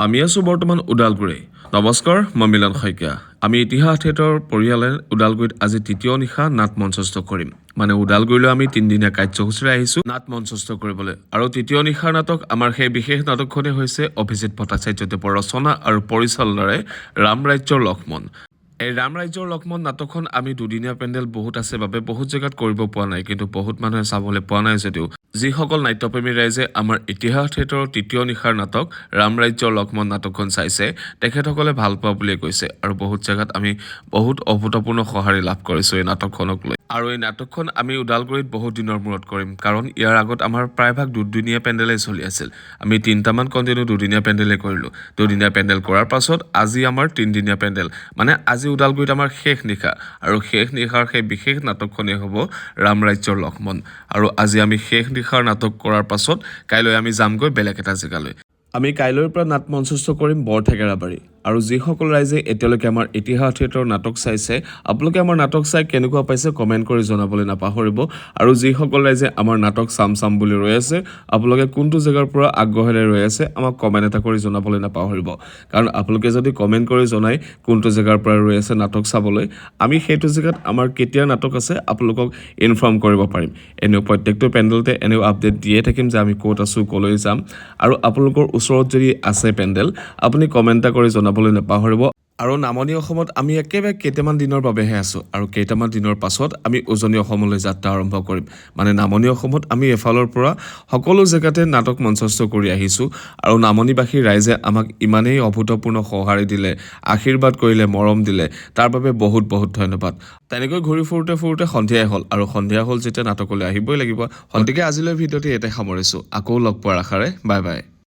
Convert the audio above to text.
আমি আছো বৰ্তমান ওদালগুৰি। নমস্কাৰ, মই মিলন শইকীয়া। আমি ইতিহাস থিয়েটাৰৰ পৰিয়ালে ওদালগুৰিত আজি তৃতীয় নিশা নাট মঞ্চস্থ কৰিম। মানে ওদালগুৰিলৈ আমি 3 দিনীয়া কাৰ্যসূচীৰে আহিছো নাট মঞ্চস্থ কৰিবলৈ। আৰু তৃতীয় নিশাৰ নাটক আমাৰ সেই বিশেষ নাটকখনেই হৈছে অভিজিত ভট্টাচাৰ্যদেৱৰ ৰচনা আৰু পৰিচালনাৰে ৰাম ৰাজ্যৰ লক্ষ্মণ। এই ৰাম ৰাজ্যৰ লক্ষ্মণ নাটকখন আমি দুদিনীয়া পেণ্ডেল বহুত আছে বাবে বহুত জেগাত কৰিব পৰা নাই, কিন্তু বহুত মানুহে চাবলৈ পোৱা নাই যদিও যিসকল নাট্যপ্ৰেমী ৰাইজে আমাৰ ইতিহাস থিয়েটাৰৰ তৃতীয় নিশাৰ নাটক ৰাম ৰাজ্যৰ লক্ষ্মণ নাটকখন চাইছে তেখেতসকলে ভাল পোৱা বুলিয়ে কৈছে। আৰু বহুত জেগাত আমি বহুত অভূতপূৰ্ণ সঁহাৰি লাভ কৰিছোঁ এই নাটকখনক লৈ। আৰু এই নাটকখন আমি ওদালগুৰিত বহুত দিনৰ মূৰত কৰিম, কাৰণ ইয়াৰ আগত আমাৰ প্ৰায়ভাগ দুদিনীয়া পেণ্ডেলেই চলি আছিল। আমি 3টামান কণ্টিনিউ দুদিনীয়া পেণ্ডেলেই কৰিলোঁ। দুদিনীয়া পেণ্ডেল কৰাৰ পাছত আজি আমাৰ 3দিনীয়া পেণ্ডেল, মানে আজি ওদালগুৰিত আমাৰ শেষ নিশা। আৰু শেষ নিশাৰ সেই বিশেষ নাটকখনেই হ'ব ৰাম ৰাজ্যৰ লক্ষ্মণ। আৰু আজি আমি শেষ নিশাৰ নাটক কৰাৰ পাছত কাইলৈ আমি যামগৈ বেলেগ এটা জেগালৈ। আমি কাইলৈৰ পৰা নাট মঞ্চস্থ কৰিম বৰঠেকেৰাবাৰী। আৰু যিসকল ৰাইজে এতিয়ালৈকে আমাৰ ইতিহাস থিয়েটাৰৰ নাটক চাইছে, আপোনালোকে আমাৰ নাটক চাই কেনেকুৱা পাইছে কমেণ্ট কৰি জনাবলৈ নাপাহৰিব। আৰু যিসকল ৰাইজে আমাৰ নাটক চাম বুলি ৰৈ আছে, আপোনালোকে কোনটো জেগাৰ পৰা আগ্ৰহেৰে ৰৈ আছে আমাক কমেণ্ট এটা কৰি জনাবলৈ নাপাহৰিব। কাৰণ আপোনালোকে যদি কমেণ্ট কৰি জনায় কোনটো জেগাৰ পৰা ৰৈ আছে নাটক চাবলৈ, আমি সেইটো জেগাত আমাৰ কেতিয়া নাটক আছে আপোনালোকক ইনফৰ্ম কৰিব পাৰিম। এনেও প্ৰত্যেকটো পেণ্ডেলতে এনেও আপডেট দিয়ে থাকিম যে আমি ক'ত আছোঁ, ক'লৈ যাম। আৰু আপোনালোকৰ ওচৰত যদি আছে পেণ্ডেল, আপুনি কমেণ্ট এটা কৰি জনাবলৈ নাপাহৰিব। আৰু নামনি অসমত আমি একেবাৰে কেইটামান দিনৰ বাবেহে আছোঁ, আৰু কেইটামান দিনৰ পাছত আমি উজনি অসমলৈ যাত্ৰা আৰম্ভ কৰিম। মানে নামনি অসমত আমি এফালৰ পৰা সকলো জেগাতে নাটক মঞ্চস্থ কৰি আহিছোঁ। আৰু নামনিবাসী ৰাইজে আমাক ইমানেই অভূতপূৰ্ণ সঁহাৰি দিলে, আশীৰ্বাদ কৰিলে, মৰম দিলে, তাৰ বাবে বহুত বহুত ধন্যবাদ। তেনেকৈ ঘূৰি ফুৰোঁতে সন্ধিয়াই হ'ল, আৰু সন্ধিয়া হ'ল যেতিয়া নাটকলৈ আহিবই লাগিব। গতিকে আজিলৈ ভিডিঅ'টি ইয়াতে সামৰিছোঁ। আকৌ লগ পোৱাৰ আশাৰে বাই বাই।